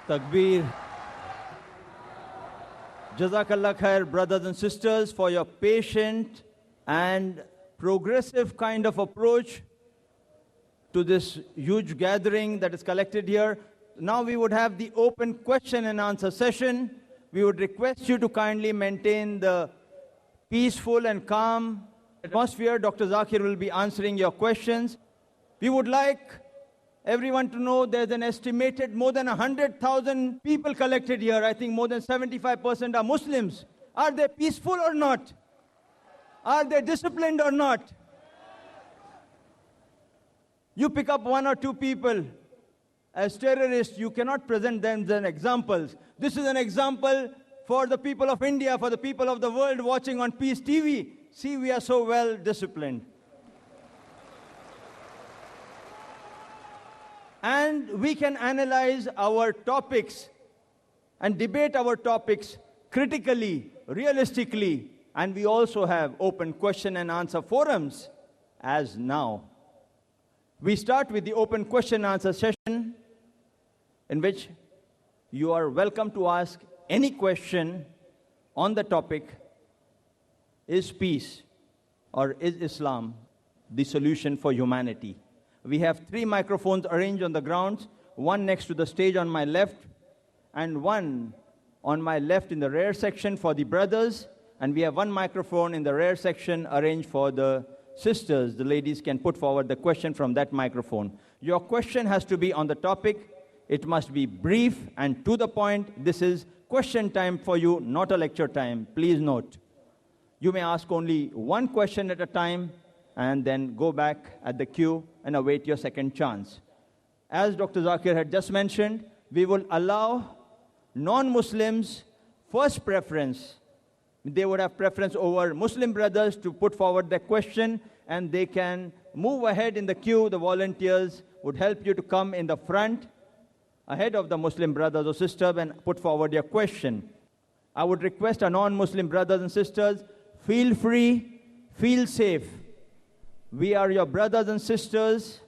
Takbir. Jazakallah khair, brothers and sisters, for your patient and progressive kind of approach to this huge gathering that is collected here. Now we would have the open question and answer session. We would request you to kindly maintain the peaceful and calm atmosphere. Dr. Zakir will be answering your questions. We would like everyone to know there's an estimated more than 100,000 people collected here. I think more than 75% are Muslims. Are they peaceful or not? Are they disciplined or not? You pick up one or two people as terrorists, you cannot present them as examples. This is an example for the people of India, for the people of the world watching on Peace TV. See, we are so well disciplined. And we can analyze our topics and debate our topics critically, realistically, and we also have open question and answer forums as now. We start with the open question and answer session in which you are welcome to ask any question on the topic, is peace or is Islam the solution for humanity? We have 3 microphones arranged on the grounds, one next to the stage on my left, and one on my left in the rear section for the brothers, and we have 1 microphone in the rear section arranged for the sisters. The ladies can put forward the question from that microphone. Your question has to be on the topic. It must be brief and to the point. This is question time for you, not a lecture time. Please note. You may ask only 1 question at a time and then go back at the queue and await your second chance. As Dr. Zakir had just mentioned, we will allow non-Muslims first preference. They would have preference over Muslim brothers to put forward their question, and they can move ahead in the queue. The volunteers would help you to come in the front ahead of the Muslim brothers or sisters and put forward your question. I would request our non-Muslim brothers and sisters, feel free, feel safe. We are your brothers and sisters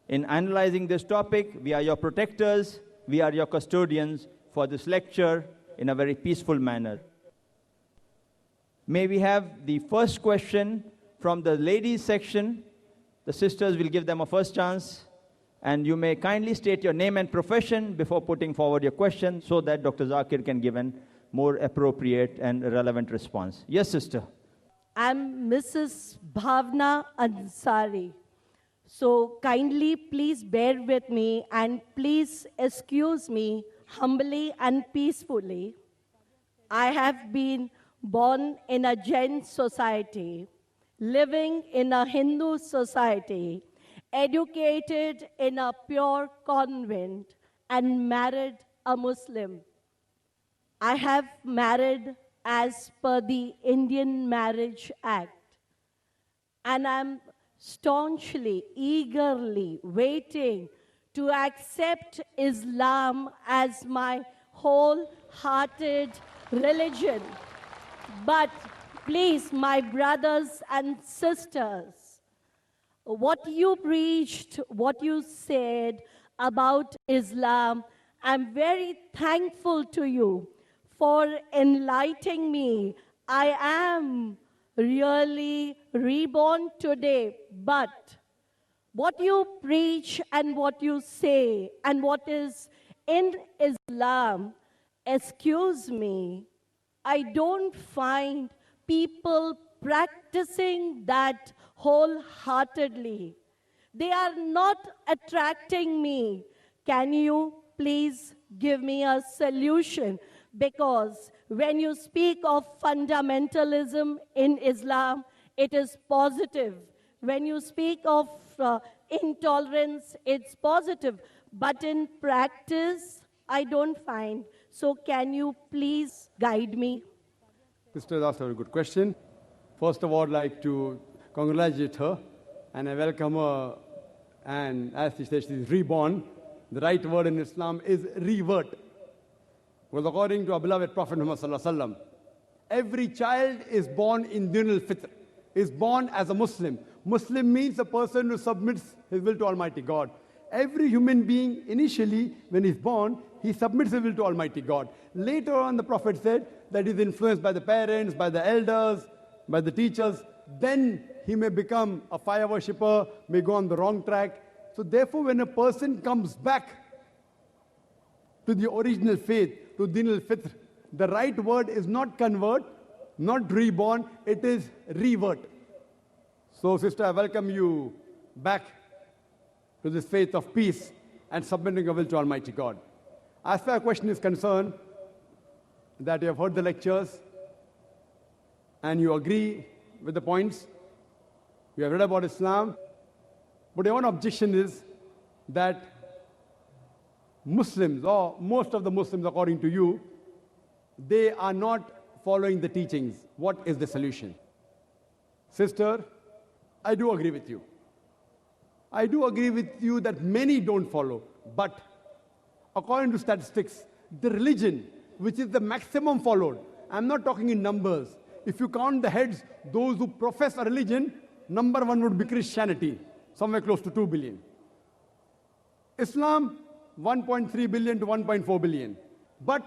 in analyzing this topic. We are your protectors. We are your custodians for this lecture in a very peaceful manner. May we have the first question from the ladies section. The sisters will give them a first chance. And you may kindly state your name and profession before putting forward your question so that Dr. Zakir can give a more appropriate and relevant response. Yes, sister. I'm Mrs. Bhavna Ansari. So kindly please bear with me and please excuse me humbly and peacefully. I have been born in a Jain society, living in a Hindu society, educated in a pure convent, and married a Muslim. I have married as per the Indian Marriage Act. And I'm staunchly, eagerly waiting to accept Islam as my wholehearted religion. But please, my brothers and sisters, what you preached, what you said about Islam, I'm very thankful to you for enlightening me. I am really reborn today, but what you preach and what you say and what is in Islam, excuse me, I don't find people practicing that wholeheartedly. They are not attracting me. Can you please give me a solution? Because when you speak of fundamentalism in Islam, it is positive. When you speak of intolerance, it's positive. But in practice, I don't find. So can you please guide me? Sister asked a very good question. First of all, I'd like to congratulate her and I welcome her. And as she said, she's reborn. The right word in Islam is revert. Because according to our beloved Prophet Muhammad Sallallahu Alaihi Wasallam, every child is born in Din al-Fitr, is born as a Muslim. Muslim means a person who submits his will to Almighty God. Every human being, initially, when he's born, he submits his will to Almighty God. Later on, the Prophet said that he's influenced by the parents, by the elders, by the teachers. Then he may become a fire worshipper, may go on the wrong track. So therefore, when a person comes back to the original faith, to Din al-Fitr, the right word is not convert, not reborn, it is revert. So sister, I welcome you back to this faith of peace and submitting your will to Almighty God. As far as question is concerned, that you have heard the lectures and you agree with the points, you have read about Islam, but your one objection is that Muslims, or most of the Muslims according to you, they are not following the teachings. What is the solution? Sister, I do agree with you. I do agree with you that many don't follow, but according to statistics, the religion, which is the maximum followed, I'm not talking in numbers. If you count the heads, those who profess a religion, number one would be Christianity, somewhere close to 2 billion. Islam, 1.3 billion to 1.4 billion. But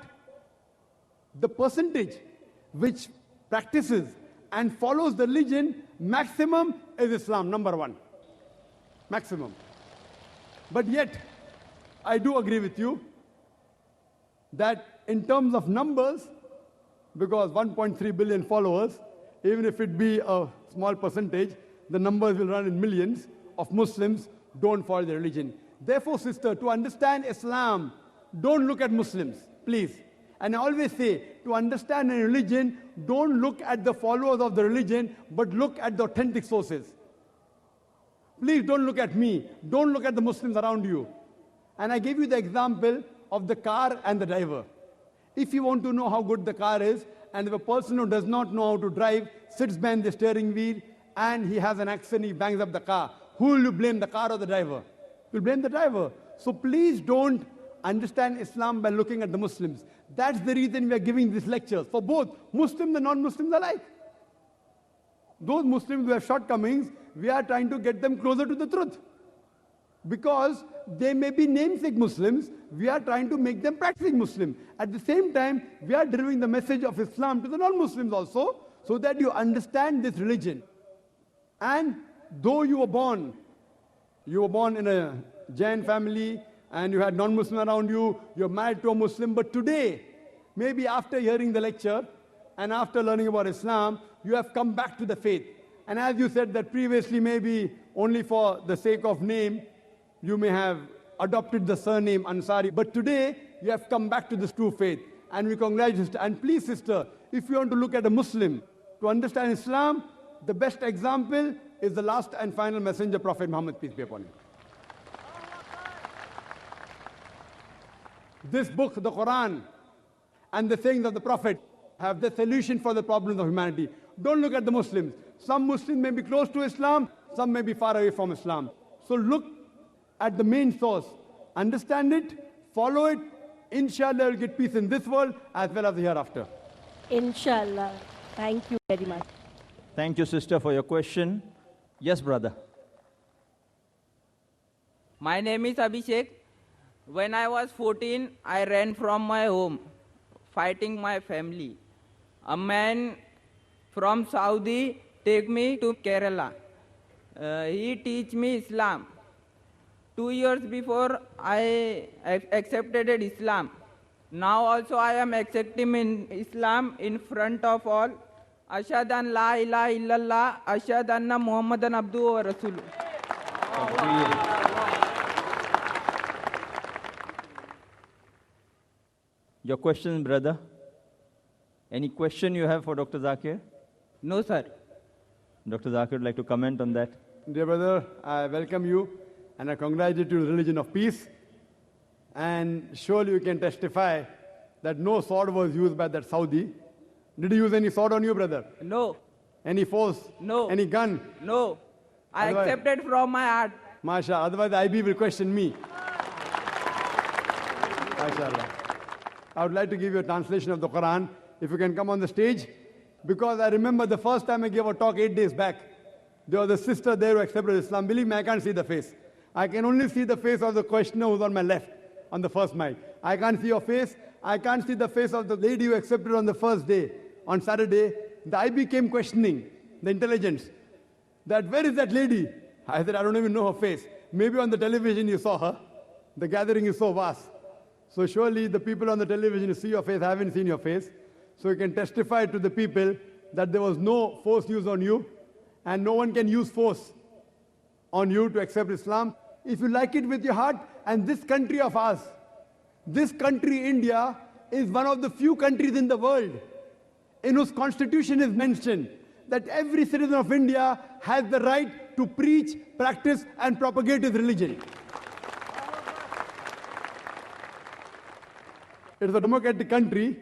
the percentage which practices and follows the religion, maximum is Islam, number one. Maximum. But yet, I do agree with you that in terms of numbers, because 1.3 billion followers, even if it be a small percentage, the numbers will run in millions of Muslims don't follow the religion. Therefore, sister, to understand Islam, don't look at Muslims, please. And I always say, to understand a religion, don't look at the followers of the religion, but look at the authentic sources. Please don't look at me. Don't look at the Muslims around you. And I gave you the example of the car and the driver. If you want to know how good the car is, and if a person who does not know how to drive sits behind the steering wheel and he has an accident, he bangs up the car, who will you blame, the car or the driver? You'll blame the driver. So please don't understand Islam by looking at the Muslims. That's the reason we are giving these lectures for both Muslims and non-Muslims alike. Those Muslims who have shortcomings, we are trying to get them closer to the truth. Because they may be namesake Muslims, we are trying to make them practicing Muslim. At the same time, we are delivering the message of Islam to the non-Muslims also, so that you understand this religion. And though you were born in a Jain family, and you had non-Muslim around you, you're married to a Muslim, but today, maybe after hearing the lecture, and after learning about Islam, you have come back to the faith. And as you said that previously, maybe only for the sake of name, you may have adopted the surname Ansari, but today, you have come back to this true faith. And we congratulate you, sister. And please, sister, if you want to look at a Muslim, to understand Islam, the best example is the last and final messenger, Prophet Muhammad, peace be upon him. This book, the Quran, and the sayings of the Prophet have the solution for the problems of humanity. Don't look at the Muslims. Some Muslims may be close to Islam, some may be far away from Islam. So look at the main source. Understand it, follow it. Inshallah, you'll get peace in this world as well as the hereafter. Inshallah. Thank you very much. Thank you, sister, for your question. Yes, brother. My name is Abhishek. When I was 14, I ran from my home, fighting my family. A man from Saudi take me to Kerala. He teach me Islam. 2 years before, I accepted Islam. Now also I am accepting in Islam in front of all. Ashhadu an la ilaha illallah, ashhadu anna Muhammadan abduhu wa rasuluh. Your question, brother? Any question you have for Dr. Zakir? No, sir. Dr. Zakir would like to comment on that. Dear brother, I welcome you and I congratulate you to the religion of peace. And surely you can testify that no sword was used by that Saudi. Did he use any sword on you, brother? No, Any force? No. Any gun? no. I Otherwise- accepted from my heart. Masha, otherwise the IB will question me. MashaAllah. I would like to give you a translation of the Quran, if you can come on the stage, because I remember the first time I gave a talk 8 days back, there was a sister there who accepted Islam. Believe me, I can't see the face. I can only see the face of the questioner who's on my left, on the first mic. I can't see your face. I can't see the face of the lady who accepted on the first day. On Saturday, the IB came questioning the intelligence. That, where is that lady? I said, I don't even know her face. Maybe on the television you saw her. The gathering is so vast. So surely the people on the television see your face, haven't seen your face. So you can testify to the people that there was no force used on you, and no one can use force on you to accept Islam. If you like it with your heart, and this country of ours, this country, India, is one of the few countries in the world in whose constitution is mentioned that every citizen of India has the right to preach, practice, and propagate his religion. It is a democratic country,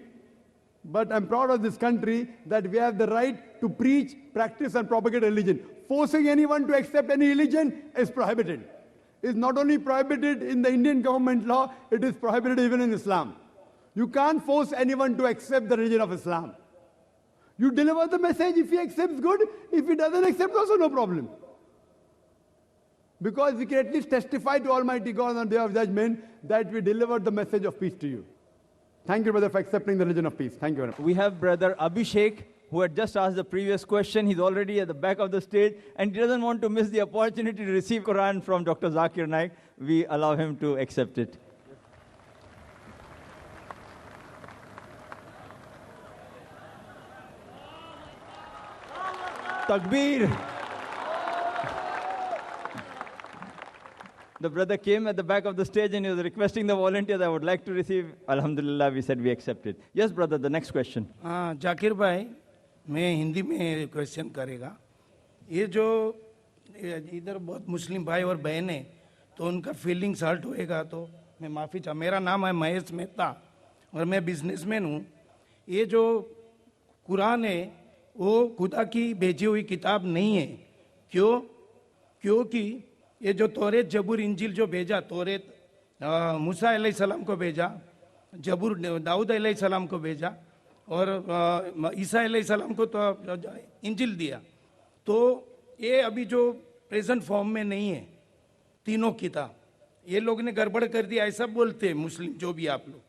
but I'm proud of this country that we have the right to preach, practice, and propagate religion. Forcing anyone to accept any religion is prohibited. It's not only prohibited in the Indian government law, it is prohibited even in Islam. You can't force anyone to accept the religion of Islam. You deliver the message. If he accepts, good. If he doesn't accept, also no problem. Because we can at least testify to Almighty God on the Day of Judgment that we delivered the message of peace to you. Thank you, brother, for accepting the religion of peace. Thank you very much. We have brother Abhishek, who had just asked the previous question. He's already at the back of the stage, and he doesn't want to miss the opportunity to receive Quran from Dr. Zakir Naik. We allow him to accept it. Takbir. The brother came at the back of the stage and he was requesting the volunteers, I would like to receive. Alhamdulillah, we said we accepted. Yes, brother, the next question. Zakir भाई, मैं हिंदी में question करेगा. ये जो इधर बहुत मुस्लिम भाई और बहन है, तो उनका फीलिंग्स हर्ट होएगा, तो मैं माफ़ी चाह. मेरा नाम है महेश मेहता और मैं बिजनेसमैन हूँ. ये जो कुरान है वो खुदा की भेजी हुई किताब नहीं है. क्यों? क्योंकि ये जो तौरेत, जबूर, इंजिल जो भेजा, तौरेत मूसा अलैहिस्सलाम को भेजा, जबूर दाऊद अलैहिस्सलाम को भेजा, और ईसा अलैहिस्सलाम को तो इंजिल दिया. तो ये अभी जो प्रेजेंट फॉर्म में नहीं है तीनों किताब. ये लोग ने गड़बड़ कर दिया, ऐसा बोलते हैं मुस्लिम जो भी आप लोग.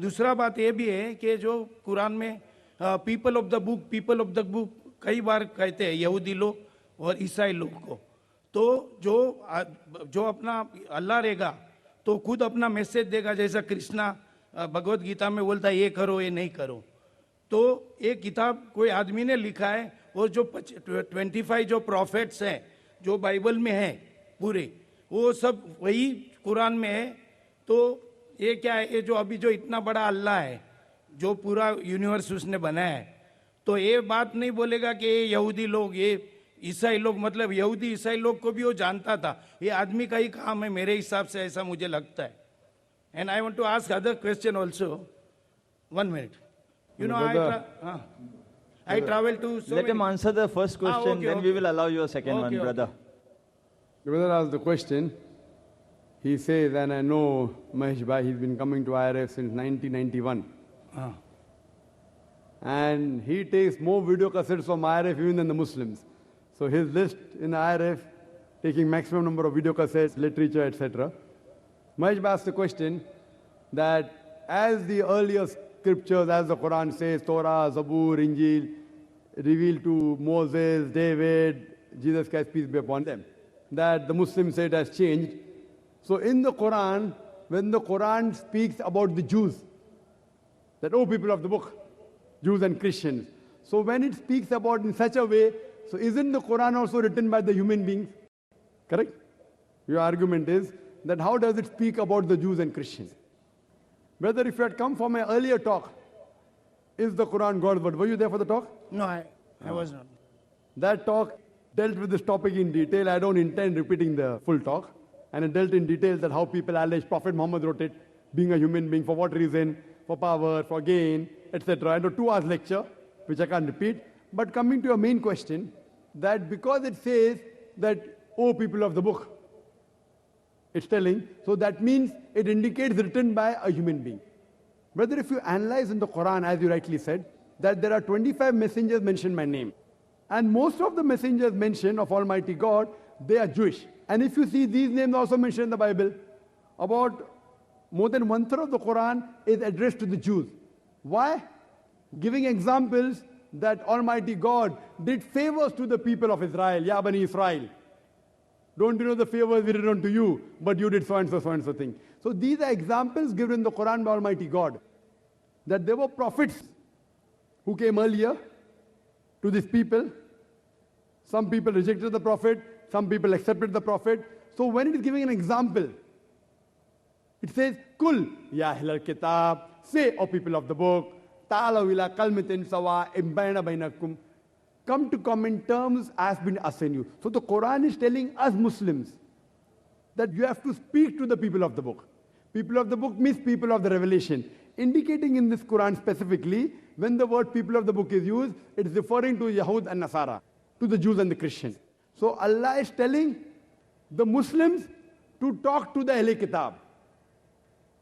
दूसरा बात ये भी है कि जो कुरान में पीपल ऑफ द बुक कई बार कहते हैं यहूदी लोग और ईसाई लोग को. तो जो अपना अल्लाह रहेगा तो खुद अपना मैसेज देगा, जैसा कृष्णा भगवत गीता में बोलता है ये करो ये नहीं करो. तो ये किताब कोई आदमी ने लिखा है, और जो 25 जो प्रॉफिट्स हैं जो बाइबल में है पूरे, वो सब वही कुरान में है. तो ये क्या है, ये जो अभी जो इतना बड़ा अल्लाह है जो पूरा यूनिवर्स उसने बनाया है, तो ये बात नहीं बोलेगा कि ये यहूदी लोग, ये ईसाई लोग, मतलब यहूदी ईसाई लोग को भी वो जानता था. ये आदमी का ही काम है मेरे हिसाब से, ऐसा मुझे लगता है. And I want to ask other question also. 1 minute. You know, I travel to so Let him many. answer the first question, okay, then we will allow you a second Okay, one, okay. brother. The brother asked the question. He says, and I know Mahesh Bhai, he's been coming to IRF since 1991. Ah. And he takes more video cassettes from IRF even than the Muslims. So his list in IRF, taking maximum number of video cassettes, literature, etc. Mahesh Bhai asked the question that as the earlier scriptures, as the Quran says, Torah, Zabur, Injil, revealed to Moses, David, Jesus Christ, peace be upon them, that the Muslims say it has changed. So in the Quran, when the Quran speaks about the Jews, that, oh, people of the book, Jews and Christians. So when it speaks about in such a way, so isn't the Quran also written by the human beings? Correct? Your argument is that how does it speak about the Jews and Christians? Brother, if you had come for my earlier talk, is the Quran God's word? Were you there for the talk? No, I was not. That talk dealt with this topic in detail. I don't intend repeating the full talk. And it dealt in detail that how people allege Prophet Muhammad wrote it, being a human being, for what reason, for power, for gain, etc. I know 2 hours lecture, which I can't repeat. But coming to your main question, that because it says that, oh, people of the book, it's telling, so that means it indicates written by a human being. Brother, if you analyze in the Quran, as you rightly said, that there are 25 messengers mentioned by name. And most of the messengers mentioned of Almighty God, they are Jewish. And if you see these names also mentioned in the Bible, about more than 1/3 of the Quran is addressed to the Jews. Why? Giving examples that Almighty God did favors to the people of Israel. Ya Bani Israel. Don't you know the favors we did unto you, but you did so and so thing. So these are examples given in the Quran by Almighty God, that there were prophets who came earlier to these people. Some people rejected the prophet, some people accepted the prophet. So when it is giving an example, it says, Kul, ya ahlal kitab, say, O people of the book, ta'alaw ila kalmatin sawa bayna bainakum, come to common terms as been assigned you. So the Quran is telling us Muslims that you have to speak to the people of the book. People of the book means people of the revelation. Indicating in this Quran specifically, when the word people of the book is used, it is referring to Yahud and Nasara, to the Jews and the Christians. So Allah is telling the Muslims to talk to the Ahl Kitab.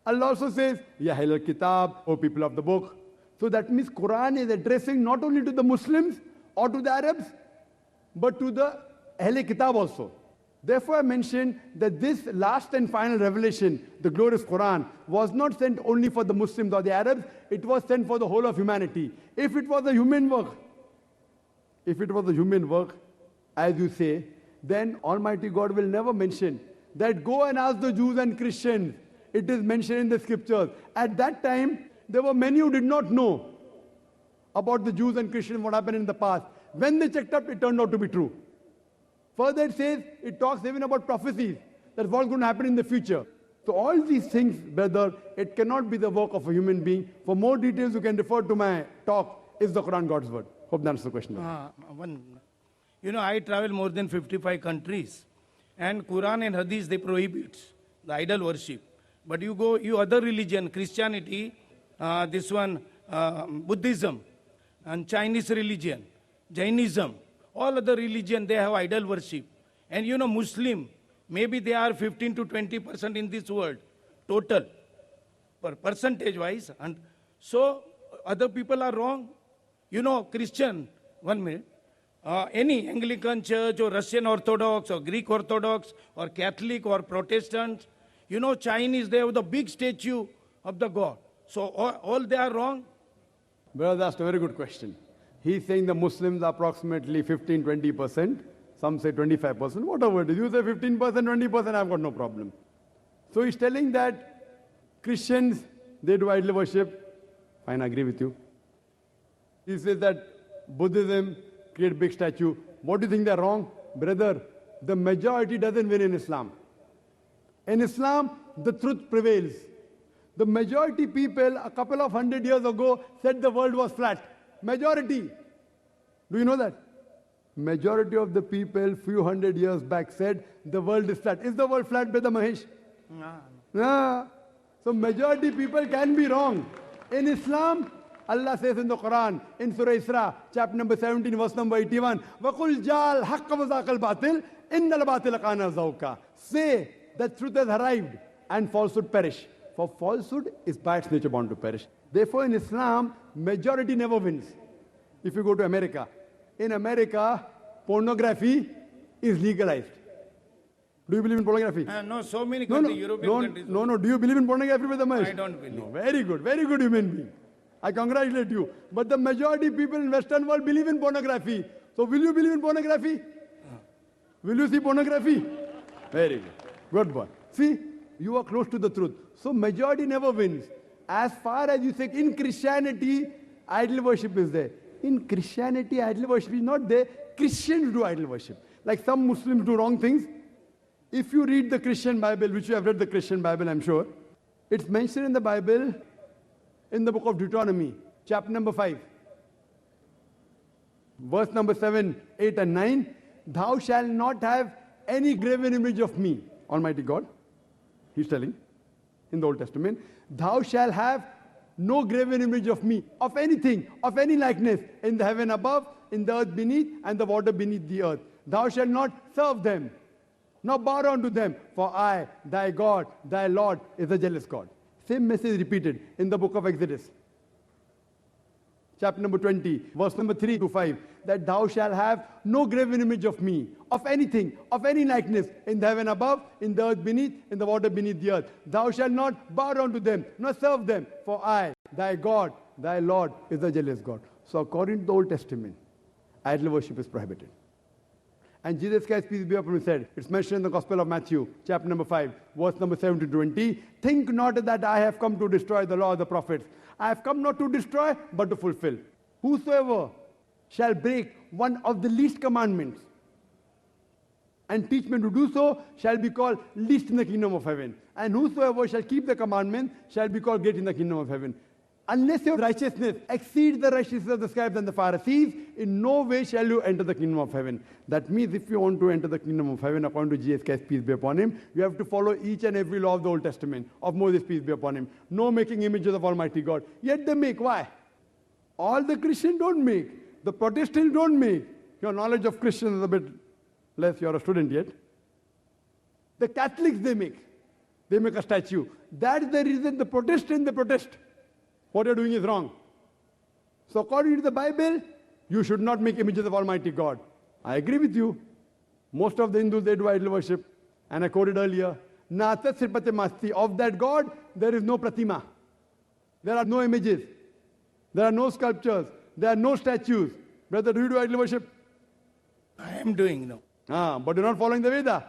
Allah also says, Ya Ahl Kitab, O people of the book. So that means Quran is addressing not only to the Muslims or to the Arabs, but to the Ahl Kitab also. Therefore I mentioned that this last and final revelation, the glorious Quran, was not sent only for the Muslims or the Arabs, it was sent for the whole of humanity. If it was a human work, as you say, then Almighty God will never mention that go and ask the Jews and Christians. It is mentioned in the scriptures. At that time, there were many who did not know about the Jews and Christians, what happened in the past. When they checked up, it turned out to be true. Further it says, it talks even about prophecies, that what's going to happen in the future. So all these things, brother, it cannot be the work of a human being. For more details, you can refer to my talk, Is the Quran God's Word? Hope that answers the question. I travel more than 55 countries, and Quran and Hadith, they prohibit the idol worship. But you other religion, Christianity, Buddhism, and Chinese religion, Jainism, all other religion, they have idol worship. And Muslim, maybe they are 15 to 20% in this world, total, percentage wise. And so other people are wrong. Christian, 1 minute, any Anglican church or Russian Orthodox or Greek Orthodox or Catholic or Protestant, Chinese, they have the big statue of the God. So all they are wrong? Brother, that's a very good question. He's saying the Muslims are approximately 15, 20%. Some say 25%. Whatever it is. You say 15%, 20%, I've got no problem. So he's telling that Christians, they do idol worship. Fine, I agree with you. He says that Buddhism create big statue. What do you think they're wrong? Brother, the majority doesn't win in Islam. In Islam, the truth prevails. The majority people a couple of 100 years ago said the world was flat. Majority. Do you know that? Majority of the people few 100 years back said the world is flat. Is the world flat, Brother Mahesh? No. So majority people can be wrong. In Islam, Allah says in the Quran, in Surah Isra, chapter number 17, verse number 81, وَقُلْ جَالْ حَقَّ وَزَاقَ الْبَاطِلِ إِنَّ الْبَاطِلَ كَانَ زَوْقًا. Say that truth has arrived and falsehood perish. For falsehood is by its nature bound to perish. Therefore in Islam, majority never wins. If you go to America, in America, pornography is legalized. Do you believe in pornography? No, so many countries, European countries. No. Do you believe in pornography, Brother Mahesh? I don't believe. No, very good human being. I congratulate you. But the majority people in Western world believe in pornography. So will you believe in pornography? Will you see pornography? Very good. Good boy. See, you are close to the truth. So majority never wins. As far as you say, in Christianity, idol worship is there. In Christianity, idol worship is not there. Christians do idol worship. Like some Muslims do wrong things. If you read the Christian Bible, which you have read the Christian Bible, I'm sure, it's mentioned in the Bible, in the book of Deuteronomy, chapter number 5, verse number 7, 8 and 9, thou shalt not have any graven image of me, Almighty God, he's telling, in the Old Testament, thou shalt have no graven image of me, of anything, of any likeness, in the heaven above, in the earth beneath, and the water beneath the earth. Thou shalt not serve them, nor bow down to them, for I, thy God, thy Lord, is a jealous God. Same message repeated in the book of Exodus, chapter number 20, verse number 3 to 5, that thou shalt have no graven image of me, of anything, of any likeness, in the heaven above, in the earth beneath, in the water beneath the earth. Thou shalt not bow down to them, nor serve them, for I, thy God, thy Lord, is a jealous God. So according to the Old Testament, idol worship is prohibited. And Jesus Christ, peace be upon him, said, it's mentioned in the Gospel of Matthew, chapter number 5, verse number 7 to 20, think not that I have come to destroy the law of the prophets. I have come not to destroy, but to fulfill. Whosoever shall break one of the least commandments and teach men to do so shall be called least in the kingdom of heaven. And whosoever shall keep the commandment shall be called great in the kingdom of heaven. Unless your righteousness exceeds the righteousness of the scribes and the Pharisees, in no way shall you enter the kingdom of heaven. That means if you want to enter the kingdom of heaven, according to Jesus Christ, peace be upon him, you have to follow each and every law of the Old Testament, of Moses, peace be upon him. No making images of Almighty God. Yet they make. Why? All the Christians don't make. The Protestants don't make. Your knowledge of Christians is a bit less. You're a student yet. The Catholics, they make. They make a statue. That is the reason the Protestants, they protest. What you're doing is wrong. So according to the Bible, you should not make images of Almighty God. I agree with you. Most of the Hindus, they do idol worship. And I quoted earlier, Nata Sripate Masti. Of that God, there is no pratima. There are no images. There are no sculptures. There are no statues. Brother, do you do idol worship? I am doing now. But you're not following the Veda.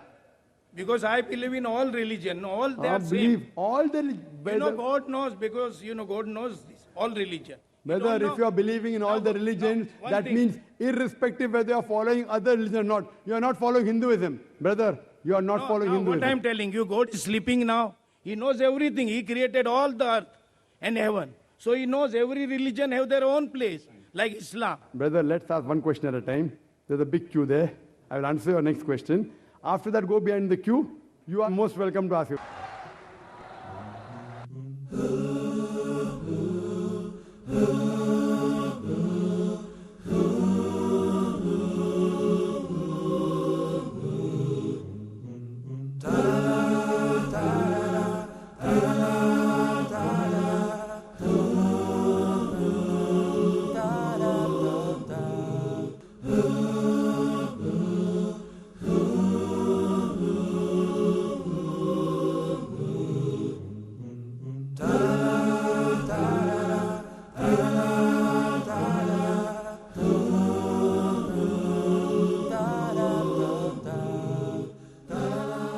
Because I believe in all religion, all they are Believe same. all the... You know, God knows, because, God knows this, all religion. You Brother, don't if know- you are believing in all No, the no, religions, one that thing. means irrespective whether you are following other religions or not, you are not following Hinduism. Brother, you are not following Now Hinduism. what I am telling you, God is sleeping now. He knows everything. He created all the earth and heaven. So he knows every religion have their own place, like Islam. Brother, let's ask one question at a time. There's a big queue there. I will answer your next question. After that, go behind the queue. You are most welcome to ask your